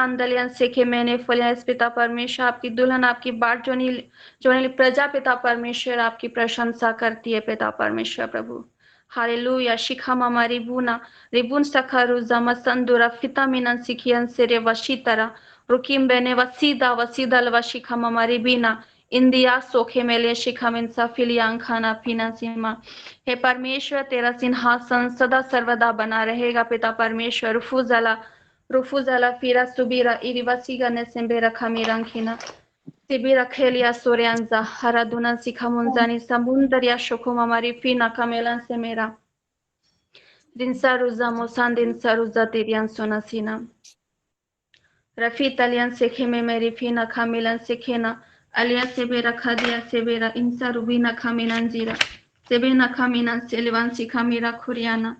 आंदलियन सीखे मैंने फलियस पिता परमेश्वर आपकी दुल्हन आपकी बाट जोने प्रजा पिता परमेश्वर आपकी प्रशंसा करती है पिता परमेश्वर प्रभु हालेलुया शिखा मामा रिबुन सखा रुजामा संदुरा फिता मिनन सिखियन सेरे वशीतरा रुकिम बेने वसीदा लवा शिखा मामा रिबीना इंदिया सोखे मेले शिखा मिनसा फिलियांग खाना पीना सीमा हे परमेश्वर तेरा सिंहासन सदा सर्वदा बना रहेगा पिता परमेश्वर Rufuzala fira subira irivasiga nesembera kamirangkina. Sibira kelia sorianza haraduna sikamunzani samundaria shokoma marifina kamelan semera. Dinsa ruza mosandin saruza tirian sonasina. Rafit alian sekheme merifina kamilan sekhena. Alia sebera khadia sebera insa rubina kaminan zira. Sebena kaminan selivan sikamira kuriana.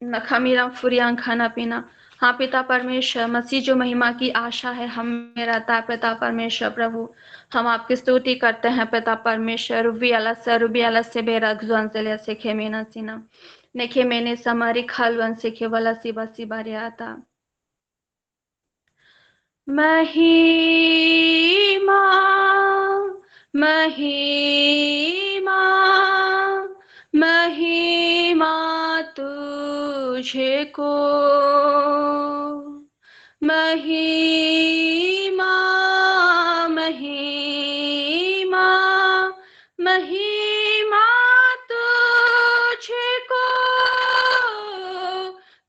नखमीरा फुरियां खाना पीना हाँ पिता परमेश्वर मसीह जो महिमा की आशा है हम में रहता है पिता परमेश्वर प्रभु हम आपकी स्तुति करते हैं पिता परमेश्वर रुबी अला से बेरा गुजंजलिया से खेमेना सीना नेखे मैंने समारी खालवन से केवला सिबा सिबारियाता महिमा महिमा महिमा तुझे को महिमा महिमा महिमा तुझे को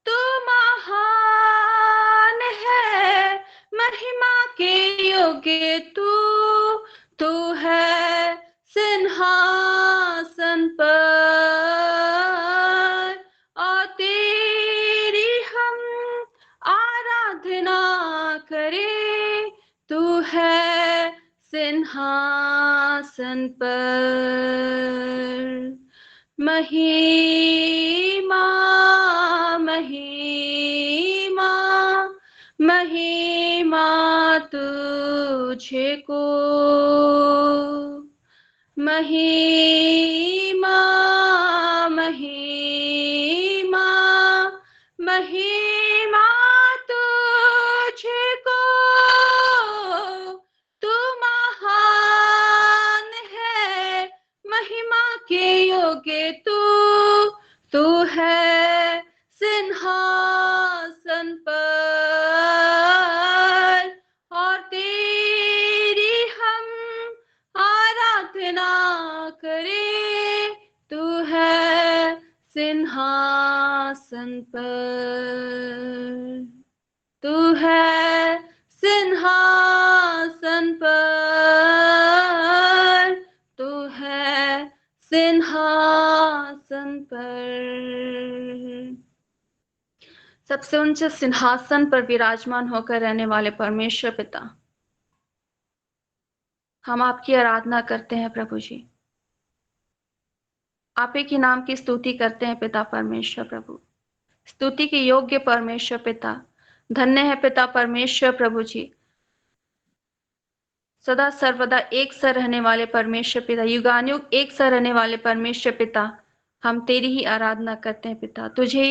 तू महान है महिमा के योग्य तू है सिंहासन पर और तेरी हम आराधना करें तू है सिंहासन पर महिमा महिमा महिमा तुझे को महिमा महिमा महिमा तुझे को तू महान है महिमा के योग्य तू है सिंहासन पर और तेरी हम आराधना करें तू है सिंहासन पर तू है सिंहासन पर तू है सिंहासन पर सबसे ऊंचे सिंहासन पर विराजमान होकर रहने वाले परमेश्वर पिता हम आपकी आराधना करते हैं प्रभु जी आप ही के नाम की स्तुति करते हैं पिता परमेश्वर प्रभु स्तुति के योग्य परमेश्वर पिता धन्य है पिता परमेश्वर प्रभु जी सदा सर्वदा एक सा रहने वाले परमेश्वर पिता युगानुयुग एक सा रहने वाले परमेश्वर पिता हम तेरी ही आराधना करते हैं पिता तुझे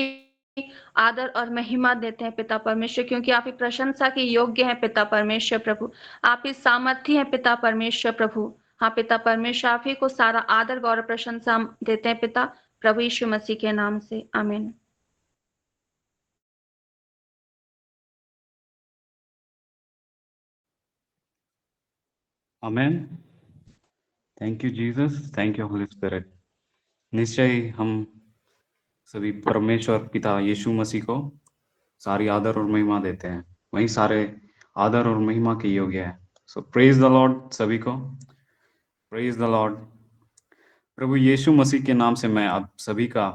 आदर और महिमा देते हैं पिता परमेश्वर क्योंकि आप ही प्रशंसा के योग्य हैं पिता परमेश्वर प्रभु आप ही सामर्थ्य हैं पिता परमेश्वर प्रभु हाँ पिता परमेश्वर आप ही को सारा आदर गौरव प्रशंसा देते हैं पिता प्रभु यीशु मसीह के नाम से आमीन amen thank you Jesus thank you Holy Spirit निश्चय ही हम सभी परमेश्वर पिता यीशु मसीह को सारी आदर और महिमा देते हैं वही सारे आदर और महिमा के योग्य है सो प्रेज द लॉर्ड सभी को प्रेज द लॉर्ड प्रभु यीशु मसीह के नाम से मैं आप सभी का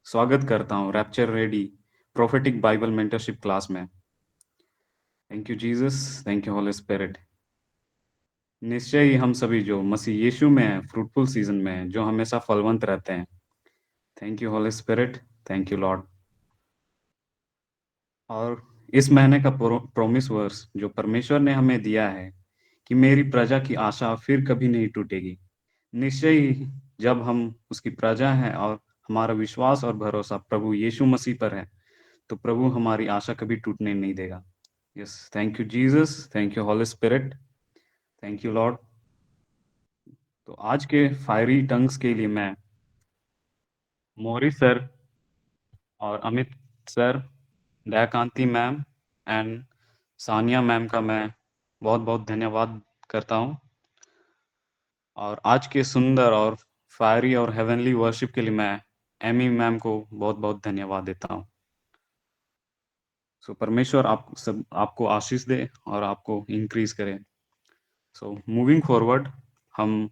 स्वागत करता हूँ rapture ready prophetic Bible mentorship class में thank you Jesus thank you Holy Spirit निश्चय ही हम सभी जो मसीह यीशु में हैं फ्रूटफुल सीजन में हैं जो हमेशा फलवंत रहते हैं thank you Holy spirit thank you Lord और इस महीने का प्रोमिस वर्स जो परमेश्वर ने हमें दिया है कि मेरी प्रजा की आशा फिर कभी नहीं टूटेगी निश्चय ही जब हम उसकी प्रजा हैं और हमारा विश्वास और भरोसा प्रभु यीशु मसीह पर है तो प्रभु हमारी आशा कभी टूटने नहीं देगा yes, thank you Jesus, thank you Holy spirit, thank you Lord. तो आज के फायरी टंग्स के लिए मैं मोरी सर और Amit sir, Dayakanti ma'am and Sania ma'am का मैं बहुत बहुत धन्यवाद करता हूँ। और आज के सुंदर और फायरी और हेवनली वर्शिप के लिए मैं एमी मैम को बहुत बहुत धन्यवाद देता हूँ। सो परमेश्वर आपको आशीष दे और आपको इंक्रीज करे। सो मूविंग फॉरवर्ड हम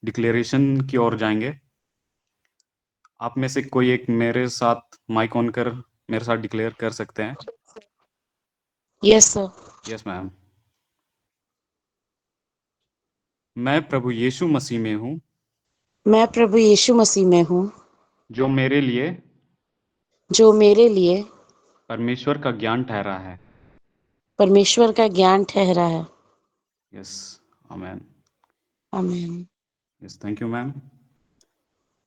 डिक्लेरेशन की ओर जाएंगे। आप में से कोई एक मेरे साथ माइक ऑन कर मेरे साथ डिक्लेयर कर सकते हैं? Yes sir. Yes ma'am. मैं प्रभु यीशु मसीह में हूँ, मैं प्रभु यीशु मसीह में हूँ, जो मेरे लिए जो मेरे लिए परमेश्वर का ज्ञान ठहरा है। परमेश्वर का ज्ञान ठहरा है। Yes, amen. आमीन। Yes, thank you ma'am.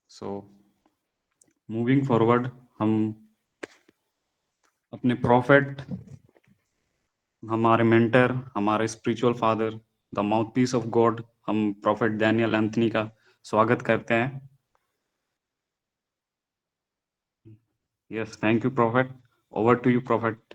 So moving forward हम अपने प्रॉफिट, हमारे मेंटर, हमारे spiritual father, the mouthpiece of God, हम प्रॉफिट डैनियल एंथनी का स्वागत करते हैं। Yes, thank you prophet. Over to you prophet.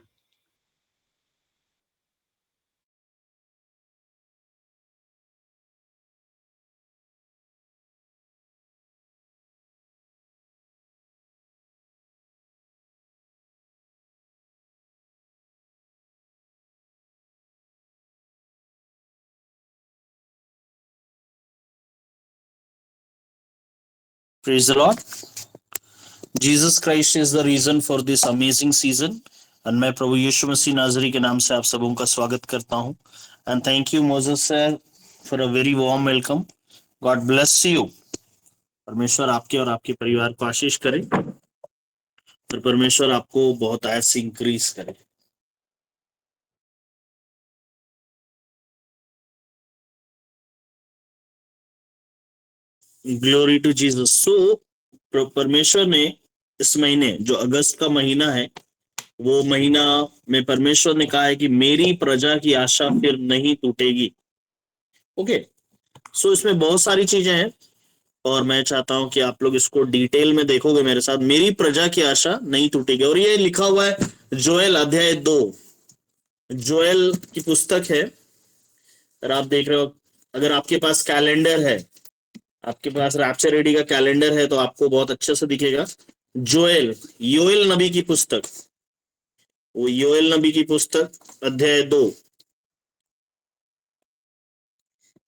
Praise the Lord. Jesus Christ is the reason for this amazing season. And मैं प्रभु यीशु मसीह नाजरी के नाम से आप सबों का स्वागत करता हूं। And thank you Moses sir for a very warm welcome. God bless you. परमेश्वर आपके और आपके परिवार को आशीष करे और परमेश्वर आपको बहुत ऐसे इंक्रीज करे। Glory to Jesus. सो परमेश्वर ने इस महीने जो अगस्त का महीना है, वो महीना में परमेश्वर ने कहा है कि मेरी प्रजा की आशा फिर नहीं टूटेगी। ओके, सो इसमें बहुत सारी चीजें हैं और मैं चाहता हूं कि आप लोग इसको डिटेल में देखोगे मेरे साथ। मेरी प्रजा की आशा नहीं टूटेगी, और ये लिखा हुआ है जोएल अध्याय 2, जोएल की पुस्तक है। अगर आप देख रहे हो, अगर आपके पास कैलेंडर है, आपके पास रैप्चर रेडी का कैलेंडर है, तो आपको बहुत अच्छे से दिखेगा। जोएल, योएल नबी की पुस्तक, वो योएल नबी की पुस्तक अध्याय 2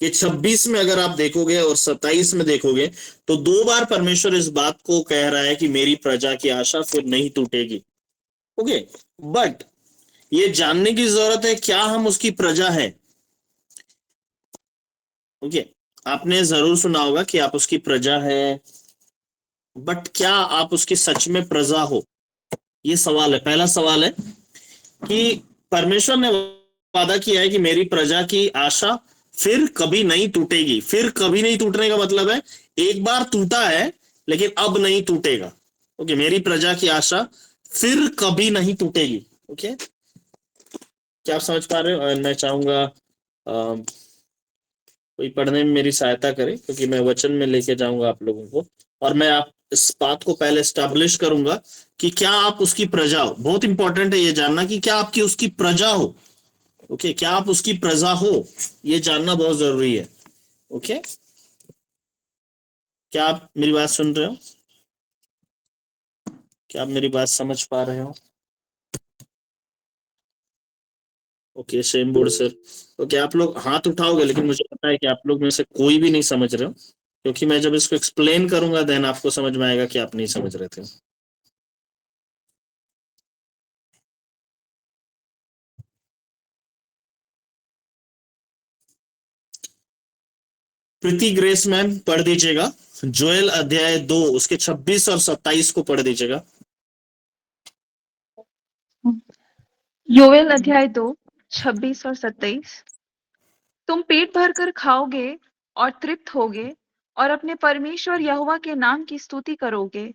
के 26 में अगर आप देखोगे और 27 में देखोगे, तो 2 बार परमेश्वर इस बात को कह रहा है कि मेरी प्रजा की आशा फिर नहीं टूटेगी। ओके, बट ये जानने की जरूरत है क्या हम उसकी प्रजा है। ओके, आपने जरूर सुना होगा कि आप उसकी प्रजा है, बट क्या आप उसकी सच में प्रजा हो? ये सवाल है। पहला सवाल है कि परमेश्वर ने वादा किया है कि मेरी प्रजा की आशा फिर कभी नहीं टूटेगी। फिर कभी नहीं टूटने का मतलब है एक बार टूटा है लेकिन अब नहीं टूटेगा। ओके, मेरी प्रजा की आशा फिर कभी नहीं टूटेगी। ओके, क्या आप समझ पा रहे हो? मैं चाहूंगा कोई पढ़ने में मेरी सहायता करे, क्योंकि मैं वचन में लेके जाऊंगा आप लोगों को, और मैं आप इस बात को पहले स्टैब्लिश करूंगा कि क्या आप उसकी प्रजा हो। बहुत इंपॉर्टेंट है ये जानना कि क्या आपकी उसकी प्रजा हो। ओके, क्या आप उसकी प्रजा हो, ये जानना बहुत जरूरी है। ओके, क्या आप मेरी बात सुन रहे हो? क्या आप मेरी बात समझ पा रहे हो? Okay, same board sir. Okay, आप लोग हाथ उठाओगे, लेकिन मुझे पता है कि आप लोग में से कोई भी नहीं समझ रहे हो, क्योंकि मैं जब इसको एक्सप्लेन करूंगा देन आपको समझ में आएगा कि आप नहीं समझ रहे थे। प्रीति ग्रेस मैम पढ़ दीजिएगा जोएल अध्याय 2 उसके 26 और 27 को पढ़ दीजिएगा। योवेल अध्याय 2, 26 और 27। तुम पेट भरकर खाओगे और तृप्त होगे और अपने परमेश्वर यहोवा के नाम की स्तुति करोगे,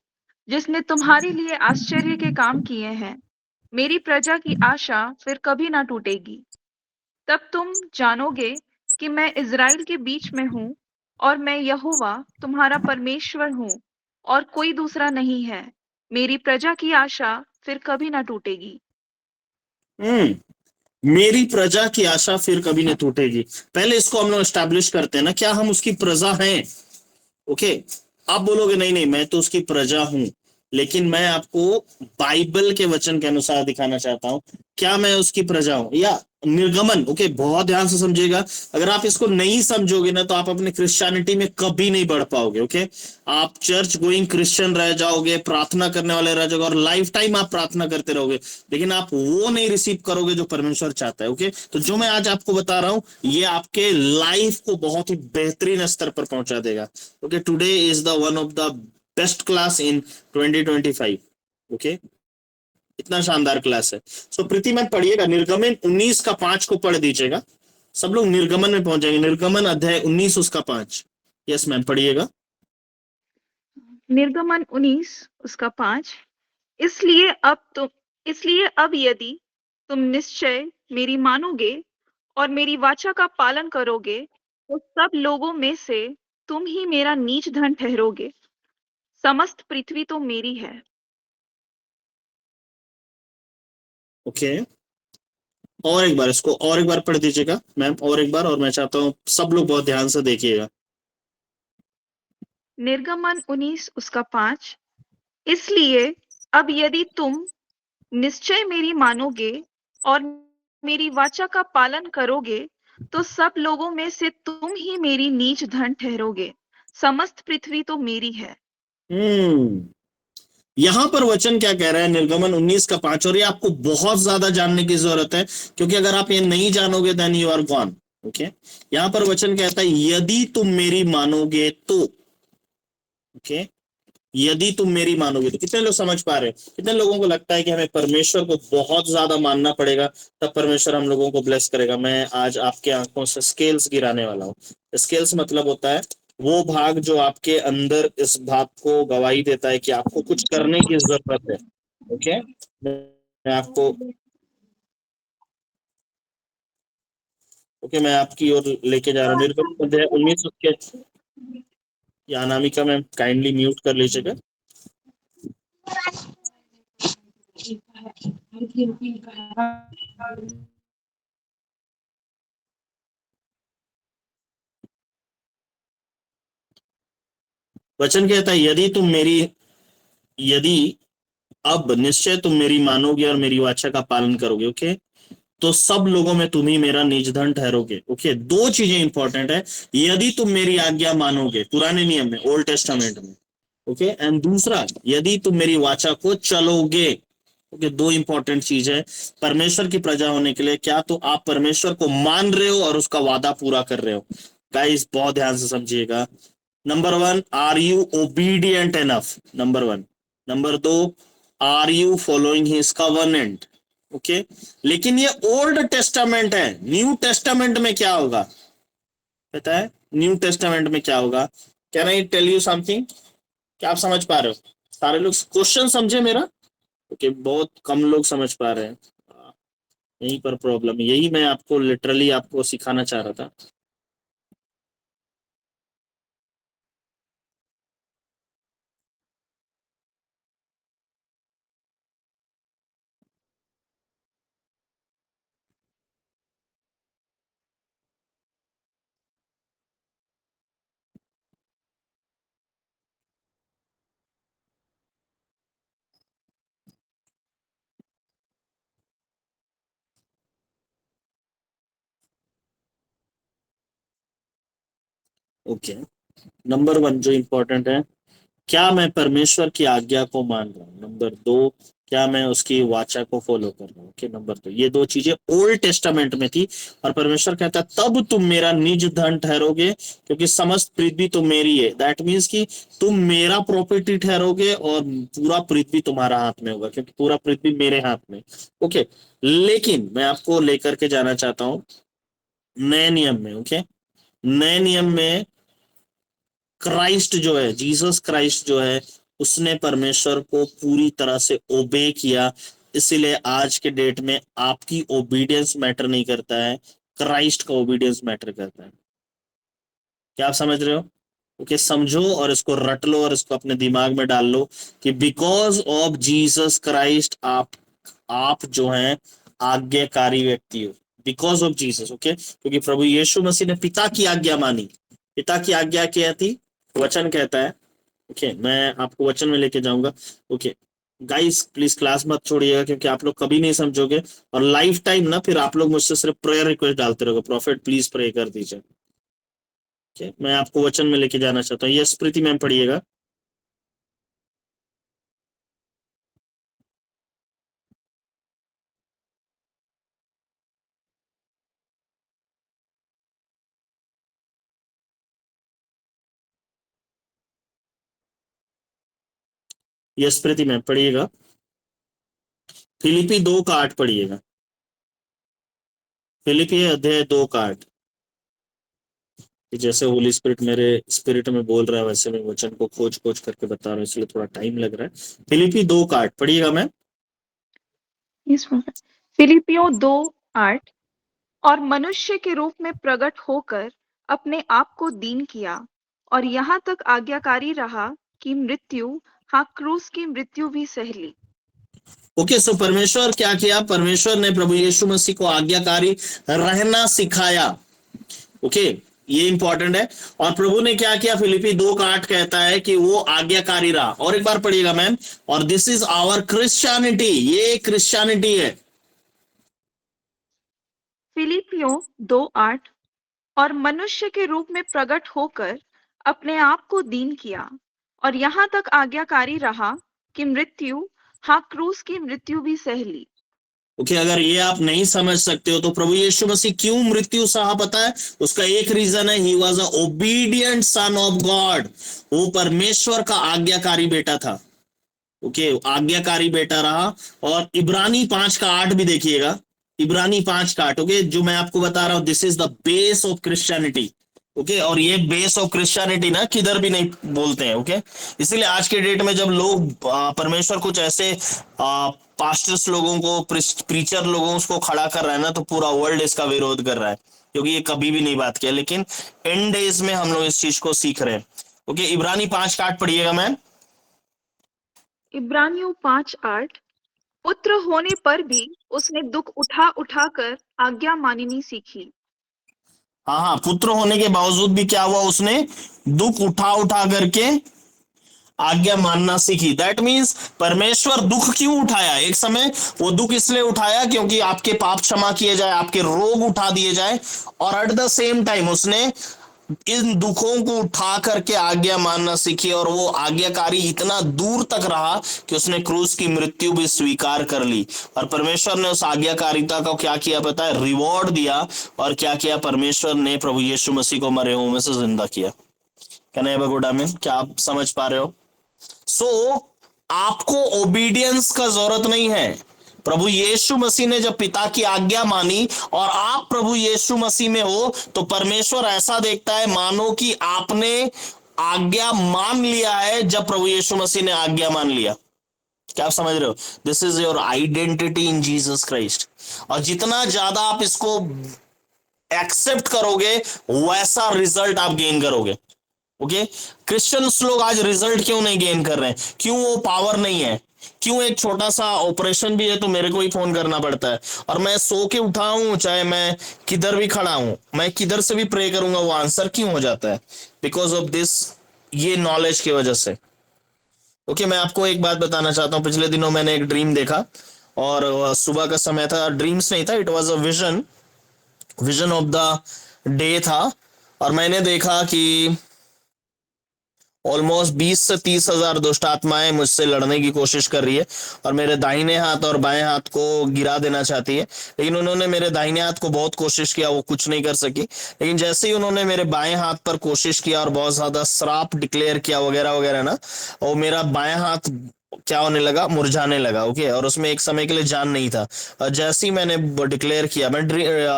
जिसने तुम्हारे लिए आश्चर्य के काम किए हैं। मेरी प्रजा की आशा फिर कभी ना टूटेगी। तब तुम जानोगे कि मैं इज़राइल के बीच में हूँ और मैं यहोवा तुम्हारा परमेश्वर हूँ और कोई दूसरा नहीं है। मेरी प्रजा की आशा फिर कभी ना टूटेगी। मेरी प्रजा की आशा फिर कभी नहीं टूटेगी। पहले इसको हम लोग एस्टैब्लिश करते हैं ना, क्या हम उसकी प्रजा हैं? ओके, आप बोलोगे नहीं नहीं मैं तो उसकी प्रजा हूं, लेकिन मैं आपको बाइबल के वचन के अनुसार दिखाना चाहता हूं क्या मैं उसकी प्रजा हूं या निर्गमन। ओके, बहुत ध्यान से समझिएगा। अगर आप इसको नहीं समझोगे ना तो आप अपने क्रिश्चियनिटी में कभी नहीं बढ़ पाओगे। ओके, आप चर्च गोइंग क्रिश्चियन रह जाओगे, प्रार्थना करने वाले रह जाओगे और लाइफ टाइम आप प्रार्थना करते रहोगे, लेकिन आप वो नहीं रिसीव करोगे जो परमेश्वर चाहता है। ओके, तो जो मैं आज आपको बता रहा हूं ये आपके लाइफ को बहुत ही बेहतरीन स्तर पर पहुंचा देगा। Okay, today is the one of the best class in 2025। Okay, इतना शानदार क्लास है। सो प्रीति मैम पढ़िएगा निर्गमन 19 का 5 को पढ़ दीजिएगा। सब लोग निर्गमन में पहुंच जाएंगे। निर्गमन अध्याय 19 उसका 5। यस मैम, पढ़िएगा। निर्गमन 19 उसका 5। इसलिए अब यदि तुम निश्चय मेरी मानोगे और मेरी वाचा का पालन करोगे तो सब लोगों में से तुम ही मेरा नीच धन ठहरोगे। समस्त पृथ्वी तो मेरी है। ओके, और एक बार इसको और एक बार पढ़ दीजिएगा मैम, और एक बार, और मैं चाहता हूँ सब लोग बहुत ध्यान से देखिएगा। निर्गमन 19 उसका 5। इसलिए अब यदि तुम निश्चय मेरी मानोगे और मेरी वाचा का पालन करोगे तो सब लोगों में से तुम ही मेरी नीच धन ठहरोगे। समस्त पृथ्वी तो मेरी है। यहां पर वचन क्या कह रहा है? निर्गमन 19 का 5। और ये आपको बहुत ज्यादा जानने की जरूरत है, क्योंकि अगर आप ये नहीं जानोगे then you are gone. Okay, यहां पर वचन कहता है यदि तुम मेरी मानोगे तो। ओके, यदि तुम मेरी मानोगे तो। कितने लोग समझ पा रहे हैं? कितने लोगों को लगता है कि हमें परमेश्वर को बहुत ज्यादा मानना पड़ेगा तब परमेश्वर हम लोगों को ब्लेस करेगा? मैं आज आपके आंखों से स्केल्स गिराने वाला हूँ। स्केल्स मतलब होता है वो भाग जो आपके अंदर इस बात को गवाही देता है कि आपको कुछ करने की जरूरत है। ओके, मैं आपको मैं आपकी ओर लेके जा रहा हूँ। निर्गमन अध्याय 19 उसके, या अनामिका मैम काइंडली म्यूट कर लीजिएगा। वचन कहता है यदि अब निश्चय तुम मेरी मानोगे और मेरी वाचा का पालन करोगे। ओके, तो सब लोगों में तुम ही मेरा निज धन ठहरोगे। ओके, दो चीजें इंपॉर्टेंट है। यदि तुम मेरी आज्ञा मानोगे, पुराने नियम में, ओल्ड टेस्टामेंट में। ओके, एंड दूसरा यदि तुम मेरी वाचा को चलोगे। ओके, दो इंपॉर्टेंट चीज है परमेश्वर की प्रजा होने के लिए। क्या तो आप परमेश्वर को मान रहे हो और उसका वादा पूरा कर रहे हो? गाइस बहुत ध्यान से समझिएगा। Number 1, are you obedient enough? Number 1। Number 2, are you following his covenant? Okay, लेकिन ये ओल्ड टेस्टामेंट है। न्यू टेस्टामेंट में क्या होगा पता है? न्यू टेस्टामेंट में क्या होगा? Can I tell you something? क्या आप समझ पा रहे हो? सारे लोग क्वेश्चन समझे मेरा? ओके, बहुत कम लोग समझ पा रहे हैं। यहीं पर प्रॉब्लम है। यही मैं आपको लिटरली आपको सिखाना चाह रहा था। ओके, नंबर 1 जो इंपॉर्टेंट है, क्या मैं परमेश्वर की आज्ञा को मान रहा हूँ? नंबर 2, क्या मैं उसकी वाचा को फॉलो कर रहा हूँ? ओके, नंबर 2, ये दो चीजें ओल्ड टेस्टामेंट में थी। और परमेश्वर कहता है तब तुम मेरा निज धन ठहरोगे, क्योंकि समस्त पृथ्वी तो मेरी है। दैट मीन्स कि तुम मेरा प्रॉपर्टी ठहरोगे और पूरा पृथ्वी तुम्हारा हाथ में होगा, क्योंकि पूरा पृथ्वी मेरे हाथ में। ओके, लेकिन मैं आपको लेकर के जाना चाहता हूँ नए नियम में। ओके, नए नियम में क्राइस्ट जो है, जीसस क्राइस्ट जो है, उसने परमेश्वर को पूरी तरह से ओबे किया। इसीलिए आज के डेट में आपकी ओबीडियंस मैटर नहीं करता है, क्राइस्ट का ओबीडियंस मैटर करता है। क्या आप समझ रहे हो? ओके, समझो और इसको रट लो और इसको अपने दिमाग में डाल लो कि बिकॉज ऑफ जीसस क्राइस्ट आप जो हैं आज्ञाकारी व्यक्ति हो, बिकॉज ऑफ जीसस। ओके, क्योंकि प्रभु यीशु मसीह ने पिता की आज्ञा मानी। पिता की आज्ञा क्या थी? वचन कहता है। ओके, मैं आपको वचन में लेके जाऊंगा। ओके गाइस, प्लीज क्लास मत छोड़िएगा, क्योंकि आप लोग कभी नहीं समझोगे और लाइफ टाइम ना फिर आप लोग मुझसे सिर्फ प्रेयर रिक्वेस्ट डालते रहोगे, प्रॉफिट प्लीज प्रे कर दीजिए। ओके, मैं आपको वचन में लेके जाना चाहता हूँ। यस प्रीति मैम पढ़िएगा। यस प्रीति मैम पढ़िएगा। फिलिपी 2:8 पढ़िएगा। फिलिपी अध्याय 2:8। जैसे होली स्पिरिट मेरे स्पिरिट में बोल रहा है वैसे मैं वचन को खोज खोज करके बता रहा हूँ, इसलिए थोड़ा टाइम लग रहा है। फिलिपी 2:8 पढ़िएगा मैम। फिलिपियों 2:8 और मनुष्य के रूप में प्रकट होकर अपने आप को दीन किया और यहाँ तक आज्ञाकारी रहा कि मृत्यु, हाँ क्रूस की मृत्यु भी सह ली। ओके, सो परमेश्वर क्या किया? परमेश्वर ने प्रभु यीशु मसीह को आज्ञाकारी रहना सिखाया। ओके, ये इंपॉर्टेंट है। और प्रभु ने क्या किया? फिलिपी 2:8 कहता है कि वो आज्ञाकारी रहा। और एक बार पढ़िएगा मैम। और दिस इज आवर क्रिश्चियनिटी, ये क्रिश्चियनिटी है। फिलिपियों 2:8 और मनुष्य के रूप में प्रकट होकर अपने आप को दीन किया और यहाँ तक आज्ञाकारी रहा कि मृत्यु, हाँ क्रूस की मृत्यु भी सह ली। ओके, अगर ये आप नहीं समझ सकते हो तो प्रभु यीशु मसीह क्यों मृत्यु सहा पता है? उसका एक रीजन है, he was a obedient son of God. वो परमेश्वर का आज्ञाकारी बेटा था। ओके, आज्ञाकारी बेटा रहा। और इब्रानी 5:8 भी देखिएगा। इब्रानी 5:8। ओके, जो मैं आपको बता रहा हूं, this is the base of Christianity. Okay, और ये बेस ऑफ क्रिश्चियनिटी ना किधर भी नहीं बोलते हैं। ओके, इसलिए आज के डेट में जब लोग परमेश्वर कुछ ऐसे पास्टर्स लोगों को, प्रीचर लोगों को खड़ा कर रहा है ना, तो पूरा वर्ल्ड इसका विरोध कर रहा है, क्योंकि ये कभी भी नहीं बात किया। लेकिन एंड डेज में हम लोग इस चीज को सीख रहे हैं। ओके, इब्रानी 5:8 पढ़िएगा मैम। इब्रानियों 5:8 पुत्र होने पर भी उसने दुख उठा उठा कर आज्ञा माननी सीखी। हाँ हाँ, पुत्र होने के बावजूद भी क्या हुआ? उसने दुख उठा उठा करके आज्ञा मानना सीखी। दैट मीन्स परमेश्वर दुख क्यों उठाया? एक समय वो दुख इसलिए उठाया क्योंकि आपके पाप क्षमा किए जाए, आपके रोग उठा दिए जाए। और एट द सेम टाइम उसने इन दुखों को उठा करके आज्ञा मानना सीखी। और वो आज्ञाकारी इतना दूर तक रहा कि उसने क्रूस की मृत्यु भी स्वीकार कर ली। और परमेश्वर ने उस आज्ञाकारिता को क्या किया पता है? रिवॉर्ड दिया। और क्या किया? परमेश्वर ने प्रभु यीशु मसीह को मरे हुओं में से जिंदा किया। कन्हैया बगोड़ा में क्या आप समझ पा रहे हो? आपको ओबीडियंस का जरूरत नहीं है। प्रभु यीशु मसीह ने जब पिता की आज्ञा मानी और आप प्रभु यीशु मसीह में हो, तो परमेश्वर ऐसा देखता है मानो कि आपने आज्ञा मान लिया है जब प्रभु यीशु मसीह ने आज्ञा मान लिया। क्या आप समझ रहे हो? This is your identity in Jesus Christ. और जितना ज्यादा आप इसको एक्सेप्ट करोगे, वैसा रिजल्ट आप गेन करोगे। ओके, क्रिश्चियंस लोग आज रिजल्ट क्यों नहीं गेन कर रहे हैं? क्यों? वो पावर नहीं है। क्यों? एक छोटा सा ऑपरेशन भी है तो मेरे को ही फोन करना पड़ता है, और मैं सो के उठा हूं, चाहे मैं किधर भी खड़ा हूं, मैं किधर से भी प्रे करूंगा, वो आंसर क्यों हो जाता है? बिकॉज ऑफ दिस, ये नॉलेज की वजह से। ओके, मैं आपको एक बात बताना चाहता हूं। पिछले दिनों मैंने एक ड्रीम देखा, और सुबह का समय था। ड्रीम्स नहीं था, it was a vision of the day था। और मैंने देखा कि ऑलमोस्ट 20 से 30 हजार दुष्ट आत्माएं मुझसे लड़ने की कोशिश कर रही है, और मेरे दाहिने हाथ और बाएं हाथ को गिरा देना चाहती है। लेकिन उन्होंने मेरे दाहिने हाथ को बहुत कोशिश किया, वो कुछ नहीं कर सकी। लेकिन जैसे ही उन्होंने मेरे बाएं हाथ पर कोशिश किया और बहुत ज्यादा श्राप डिक्लेयर किया वगैरह वगैरह ना, और मेरा बायां हाथ क्या होने लगा, मुरझाने लगा। ओके, और उसमें एक समय के लिए जान नहीं था। और जैसे ही मैंने डिक्लेयर किया, मैं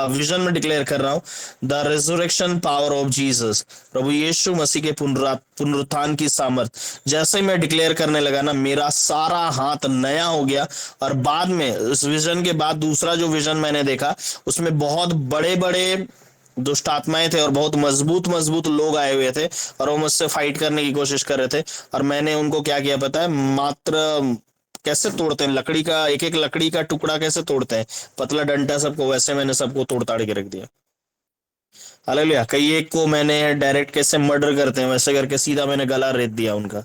विजन में डिक्लेयर कर रहा हूँ, the resurrection power of Jesus, प्रभु यीशु मसीह के पुनरुत्थान की सामर्थ, जैसे ही मैं डिक्लेयर करने लगा ना, मेरा सारा हाथ नया हो गया। और बाद में इस विजन के बाद दूसरा जो विजन मैंने देखा, उसमें बहुत बड़े बड़े दुष्ट आत्माएं थे और बहुत मजबूत मजबूत लोग आए हुए थे, और वो मुझसे फाइट करने की कोशिश कर रहे थे। और मैंने उनको क्या किया पता है, मात्र कैसे तोड़ते हैं लकड़ी का, एक एक लकड़ी का टुकड़ा कैसे तोड़ते हैं, पतला डंडा सबको, वैसे मैंने सबको तोड़ ताड़ के रख दिया। हालेलुया। कई एक को मैंने डायरेक्ट कैसे मर्डर करते हैं वैसे करके सीधा मैंने गला रेत दिया उनका।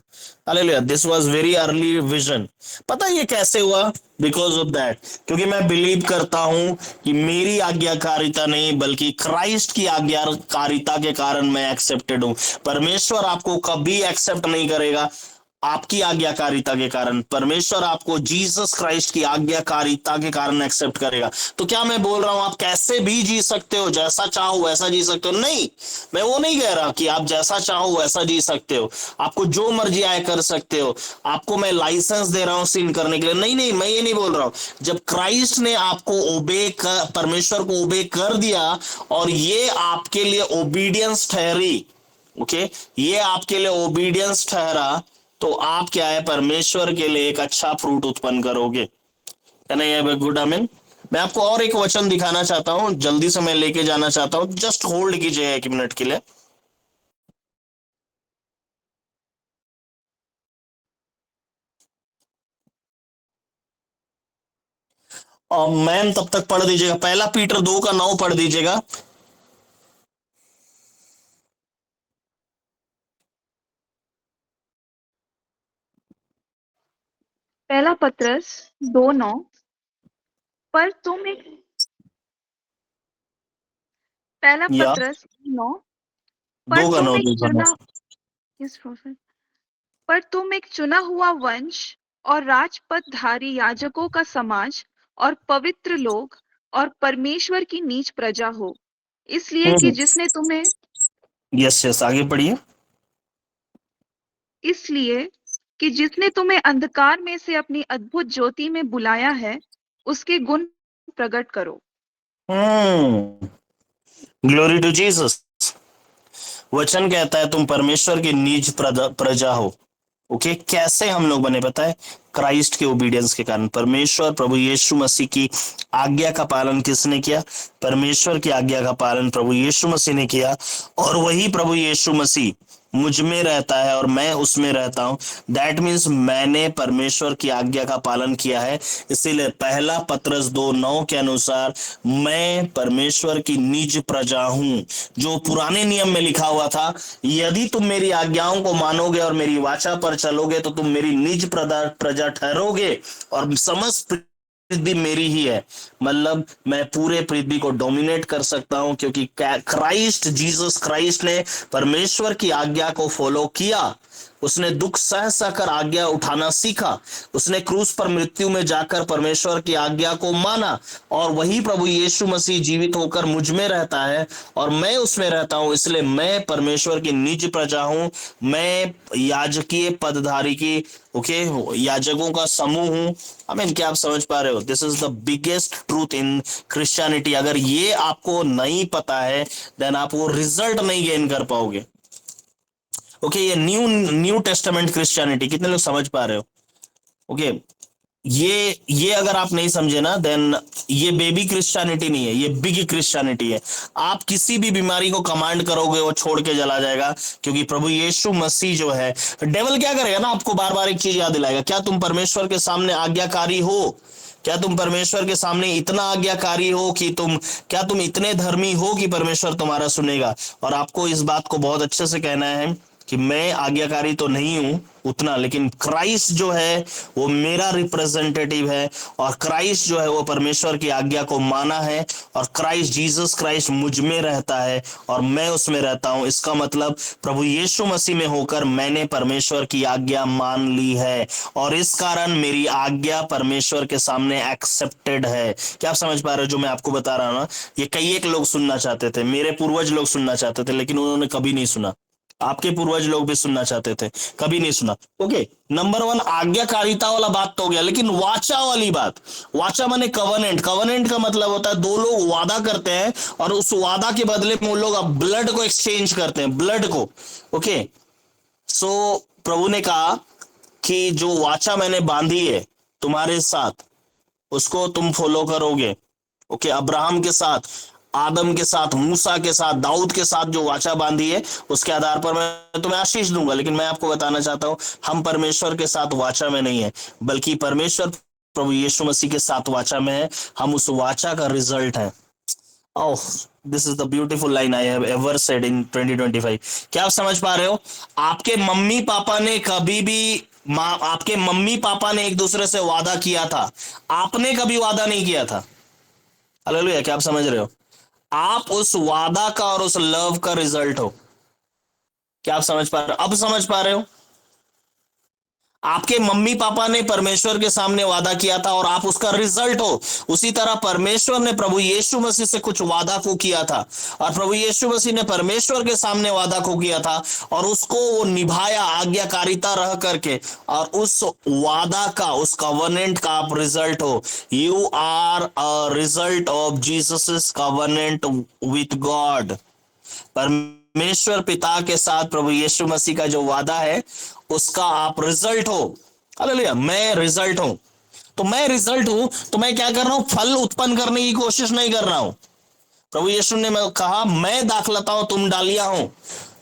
Hallelujah. This was very early vision. पता है ये कैसे हुआ? बिकॉज ऑफ दैट, क्योंकि मैं बिलीव करता हूं कि मेरी आज्ञाकारिता नहीं बल्कि क्राइस्ट की आज्ञाकारिता के कारण मैं एक्सेप्टेड हूं। परमेश्वर आपको कभी एक्सेप्ट नहीं करेगा आपकी आज्ञाकारिता के कारण, परमेश्वर आपको जीसस क्राइस्ट की आज्ञाकारिता के कारण एक्सेप्ट करेगा। तो क्या मैं बोल रहा हूं आप कैसे भी जी सकते हो, जैसा चाहो वैसा जी सकते हो? नहीं, मैं वो नहीं कह रहा कि आप जैसा चाहो वैसा जी सकते हो, आपको जो मर्जी आए कर सकते हो, आपको मैं लाइसेंस दे रहा हूं सिन करने के लिए। नहीं नहीं, मैं ये नहीं बोल रहा हूं। जब क्राइस्ट ने आपको ओबे कर, परमेश्वर को ओबे कर दिया और ये आपके लिए ओबीडियंस ठहरी, ओके, ये आपके लिए ओबीडियंस ठहरा, तो आप क्या है, परमेश्वर के लिए एक अच्छा फ्रूट उत्पन्न करोगे। गुड आमीन। मैं आपको और एक वचन दिखाना चाहता हूं, जल्दी से मैं लेके जाना चाहता हूं, जस्ट होल्ड कीजिए 1 मिनट के लिए। और मैम तब तक पढ़ दीजिएगा, 1 पीटर 2:9 पढ़ दीजिएगा। पहला पत्रस 2:9, पर तुम एक पहला या पत्रस 9, पर 2:9, तुम एक 2:9। चुना Yes, prophet. पर तुम एक चुना हुआ वंश और राजपदधारी याजकों का समाज और पवित्र लोग और परमेश्वर की नीच प्रजा हो, इसलिए कि यस यस, आगे पढ़िए। जिसने तुम्हें अंधकार में से अपनी अद्भुत ज्योति में बुलाया है, उसके गुण प्रकट करो। Glory to Jesus. वचन कहता है तुम परमेश्वर की निज प्रजा हो। ओके, कैसे हम लोग बने पता है? क्राइस्ट के ओबीडियंस के कारण। परमेश्वर प्रभु यीशु मसीह की आज्ञा का पालन किसने किया? परमेश्वर की आज्ञा का पालन प्रभु यीशु मसीह ने किया, और वही प्रभु यीशु मसीह मुझ में रहता है और मैं उसमें रहता हूं। दैट मीन्स मैंने परमेश्वर की आज्ञा का पालन किया है। इसीलिए 1 पत्रस 2:9 के अनुसार मैं परमेश्वर की निज प्रजा हूं। जो पुराने नियम में लिखा हुआ था, यदि तुम मेरी आज्ञाओं को मानोगे और मेरी वाचा पर चलोगे तो तुम मेरी निज प्रजा ठहरोगे और समस्त पृथ्वी मेरी ही है। मतलब मैं पूरे पृथ्वी को डोमिनेट कर सकता हूं, क्योंकि क्राइस्ट, जीसस क्राइस्ट ने परमेश्वर की आज्ञा को फॉलो किया। उसने दुख सह सहकर आज्ञा उठाना सीखा। उसने क्रूस पर मृत्यु में जाकर परमेश्वर की आज्ञा को माना, और वही प्रभु यीशु मसीह जीवित होकर मुझ में रहता है और मैं उसमें रहता हूं। इसलिए मैं परमेश्वर की निज प्रजा हूं। मैं याजकीय पदधारी की, ओके, याजकों का समूह हूं। आई क्या आप समझ पा रहे हो? This is the biggest truth in Christianity. अगर ये आपको नहीं पता है, देन आप वो रिजल्ट नहीं गेन कर पाओगे। ओके, ये न्यू टेस्टामेंट क्रिश्चियनिटी, कितने लोग समझ पा रहे हो? ओके, ये अगर आप नहीं समझे ना, देन ये बेबी क्रिश्चियनिटी नहीं है, ये बिग क्रिश्चियनिटी है। आप किसी भी बीमारी को कमांड करोगे वो छोड़ के चला जाएगा, क्योंकि प्रभु यीशु मसीह जो है, डेविल क्या करेगा ना, आपको बार बार एक चीज याद दिलाएगा, क्या तुम परमेश्वर के सामने आज्ञाकारी हो? क्या तुम परमेश्वर के सामने इतना आज्ञाकारी हो कि क्या तुम इतने धर्मी हो कि परमेश्वर तुम्हारा सुनेगा? और आपको इस बात को बहुत अच्छे से कहना है कि मैं आज्ञाकारी तो नहीं हूं उतना, लेकिन क्राइस्ट जो है वो मेरा रिप्रेजेंटेटिव है, और क्राइस्ट जो है वो परमेश्वर की आज्ञा को माना है, और क्राइस्ट, जीसस क्राइस्ट मुझ में रहता है और मैं उसमें रहता हूं। इसका मतलब प्रभु यीशु मसीह में होकर मैंने परमेश्वर की आज्ञा मान ली है, और इस कारण मेरी आज्ञा परमेश्वर के सामने एक्सेप्टेड है। क्या आप समझ पा रहे हो जो मैं आपको बता रहा हूं ना? ये कई एक लोग सुनना चाहते थे, मेरे पूर्वज लोग सुनना चाहते थे, लेकिन उन्होंने कभी नहीं सुना। आपके पूर्वज लोग भी सुनना चाहते थे, कभी नहीं सुना। ओके, नंबर 1 आज्ञाकारिता वाला बात तो हो गया, लेकिन वाचा वाली बात, वाचा माने कवनेंट। कवनेंट का मतलब होता है दो लोग वादा करते हैं और उस वादा के बदले में उन लोग अब ब्लड को एक्सचेंज करते हैं, ब्लड को। ओके, सो प्रभु ने कहा कि जो वाचा मैंने बांधी है तुम्हारे साथ, उसको तुम फॉलो करोगे। ओके, अब्राहम के साथ, आदम के साथ, मूसा के साथ, दाऊद के साथ जो वाचा बांधी है, उसके आधार पर मैं तुम्हें आशीष दूंगा। लेकिन मैं आपको बताना चाहता हूं, हम परमेश्वर के साथ वाचा में नहीं है, बल्कि परमेश्वर प्रभु यीशु मसीह के साथ वाचा में है। हम उस वाचा का रिजल्ट है। Oh, this is the beautiful line I have ever said in 2025। क्या आप समझ पा रहे हो? आपके मम्मी पापा ने कभी भी आपके मम्मी पापा ने एक दूसरे से वादा किया था, आपने कभी वादा नहीं किया था। हालेलुया, क्या आप समझ रहे हो? आप उस वादा का और उस लव का रिजल्ट हो। क्या आप समझ पा रहे हो? अब समझ पा रहे हो? आपके मम्मी पापा ने परमेश्वर के सामने वादा किया था और आप उसका रिजल्ट हो। उसी तरह परमेश्वर ने प्रभु यीशु मसीह से कुछ वादा को किया था और प्रभु यीशु मसीह ने परमेश्वर के सामने वादा को किया था और उसको वो निभाया आज्ञाकारिता रह करके, और उस वादा का, उस कवनेंट का आप रिजल्ट हो। You are a result of Jesus covenant with God. परमेश्वर पिता के साथ प्रभु यीशु मसीह का जो वादा है उसका आप रिजल्ट हो। हालेलुया, मैं रिजल्ट हूं। तो मैं रिजल्ट हूं तो मैं क्या कर रहा हूं? फल उत्पन्न करने की कोशिश नहीं कर रहा हूं। प्रभु यीशु ने कहा, मैं दाखलता हूं, तुम डालियां हो।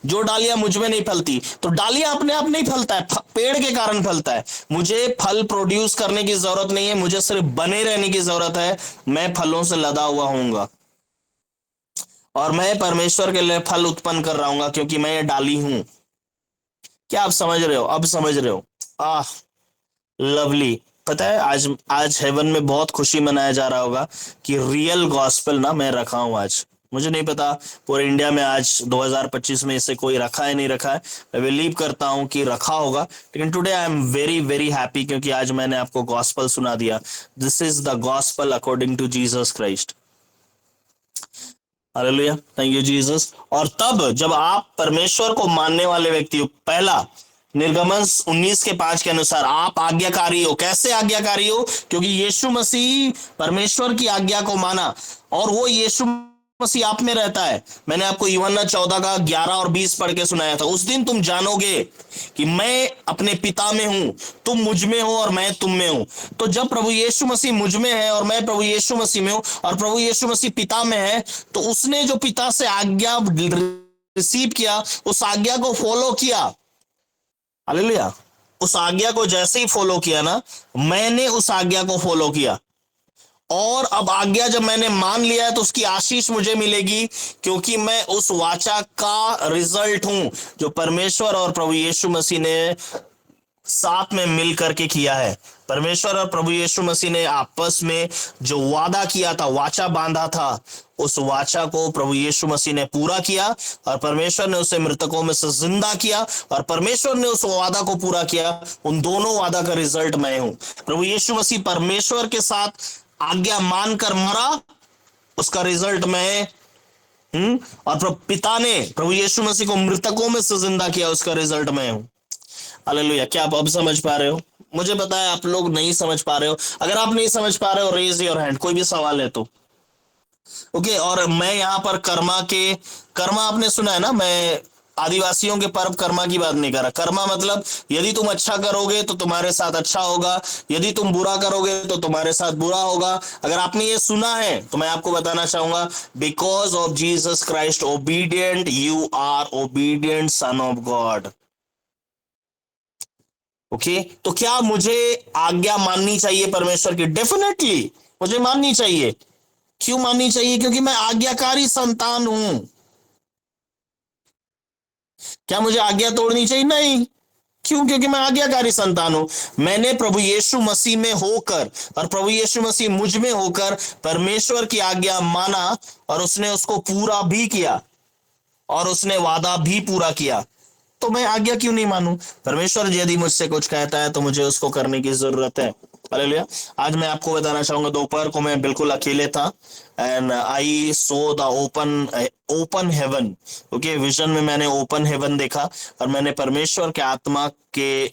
जो डालियां मुझ में नहीं फलती, तो डालियां अपने आप नहीं फलता है, पेड़ के कारण फलता है। मुझे फल प्रोड्यूस करने की जरूरत नहीं है, मुझे सिर्फ बने रहने की जरूरत है। मैं फलों से लदा हुआ होऊंगा और मैं परमेश्वर के लिए फल उत्पन्न कर रहा हूं, क्योंकि मैं ये डाली हूं। क्या आप समझ रहे हो? अब समझ रहे हो? आह, लवली। पता है आज हेवन में बहुत खुशी मनाया जा रहा होगा कि रियल गॉस्पेल ना मैं रखा हूं आज। मुझे नहीं पता पूरे इंडिया में आज 2025 में इसे कोई रखा है नहीं रखा है, मैं बिलीव करता हूं कि रखा होगा। लेकिन today I am very very happy, क्योंकि आज मैंने आपको गॉस्पेल सुना दिया। This is the gospel according to Jesus Christ. Hallelujah, thank you Jesus. और तब जब आप परमेश्वर को मानने वाले व्यक्ति हो, पहला निर्गमन 19:5 के अनुसार आप आज्ञाकारी हो। कैसे आज्ञाकारी हो? क्योंकि यीशु मसीह परमेश्वर की आज्ञा को माना और वो यीशु मसीह आप में रहता है। मैंने आपको यूहन्ना 14 का 11 और 20 पढ़ के सुनाया था। उस दिन तुम जानोगे कि मैं अपने पिता में हूं, तुम मुझ में हो और मैं तुम में हूं। तो जब प्रभु यीशु मसीह मुझ में है और मैं प्रभु यीशु मसीह में हूं और प्रभु यीशु मसीह पिता में है, तो उसने जो पिता से आज्ञा रिसीव किया, उस आज्ञा को फॉलो किया। हालेलुया, उस आज्ञा को जैसे ही फॉलो किया ना, मैंने उस आज्ञा को फॉलो किया और अब आज्ञा जब मैंने मान लिया है तो उसकी आशीष मुझे मिलेगी, क्योंकि मैं उस वाचा का रिजल्ट हूं जो परमेश्वर और प्रभु यीशु मसीह ने साथ में मिल करके किया है। परमेश्वर और प्रभु यीशु मसीह ने आपस में जो वादा किया था, वाचा बांधा था, उस वाचा को प्रभु यीशु मसीह ने पूरा किया और परमेश्वर ने उसे मृतकों में से जिंदा किया और परमेश्वर ने उस वादा को पूरा किया। उन दोनों वादा का रिजल्ट मैं हूं। प्रभु यीशु मसीह परमेश्वर के साथ आज्ञा मानकर मरा, उसका रिजल्ट मैं हूं, और पिता ने प्रभु यीशु मसीह को मृतकों में से जिंदा किया, उसका रिजल्ट मैं हूं। हालेलुया, क्या आप अब समझ पा रहे हो? मुझे पता है आप लोग नहीं समझ पा रहे हो। अगर आप नहीं समझ पा रहे हो, रेज योर हैंड, कोई भी सवाल है तो। ओके, और मैं यहाँ पर कर्मा आपने सुना है ना, मैं आदिवासियों के पर्व कर्मा की बात नहीं कर रहा। कर्मा मतलब यदि तुम अच्छा करोगे तो तुम्हारे साथ अच्छा होगा, यदि तुम बुरा करोगे तो तुम्हारे साथ बुरा होगा। अगर आपने ये सुना है तो मैं आपको बताना चाहूंगा, because of Jesus Christ obedient you are obedient son of God. Okay, तो क्या मुझे आज्ञा माननी चाहिए परमेश्वर की? डेफिनेटली मुझे माननी चाहिए। क्यों माननी चाहिए? क्योंकि मैं आज्ञाकारी संतान हूं। क्या मुझे आज्ञा तोड़नी चाहिए? नहीं। क्यों? क्योंकि मैं आज्ञाकारी संतान हूं। मैंने प्रभु यीशु मसीह में होकर और प्रभु यीशु मसीह मुझ में होकर परमेश्वर की आज्ञा माना और उसने उसको पूरा भी किया और उसने वादा भी पूरा किया। तो मैं आज्ञा क्यों नहीं मानूं? परमेश्वर यदि मुझसे कुछ कहता है तो मुझे उसको करने की जरूरत है। हालेलुया। आज मैं आपको बताना चाहूंगा, दोपहर को मैं बिल्कुल अकेले था and I saw the open heaven. Okay, vision में मैंने ओपन हेवन देखा और मैंने परमेश्वर के आत्मा के